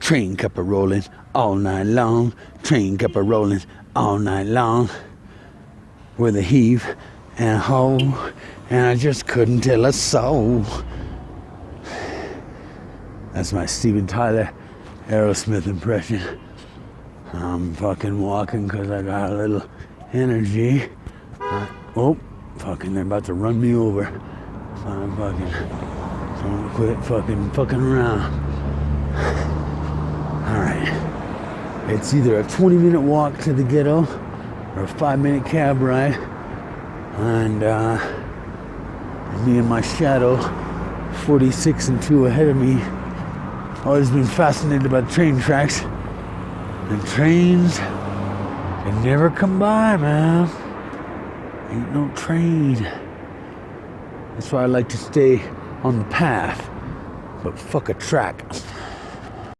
Train kept a rolling all night long. Train kept a rolling all night long. With a heave and a hoe, and I just couldn't tell a soul. That's my Steven Tyler Aerosmith impression. I'm fucking walking because I got a little energy. Oh, fucking, they're about to run me over. So I'm fucking, don't quit fucking around. Alright. It's either a 20-minute walk to the ghetto or a 5-minute cab ride. And me and my shadow, 46 and 2 ahead of me, always been fascinated by train tracks. And trains, they never come by, man. Ain't no train. That's why I like to stay on the path. But fuck a track.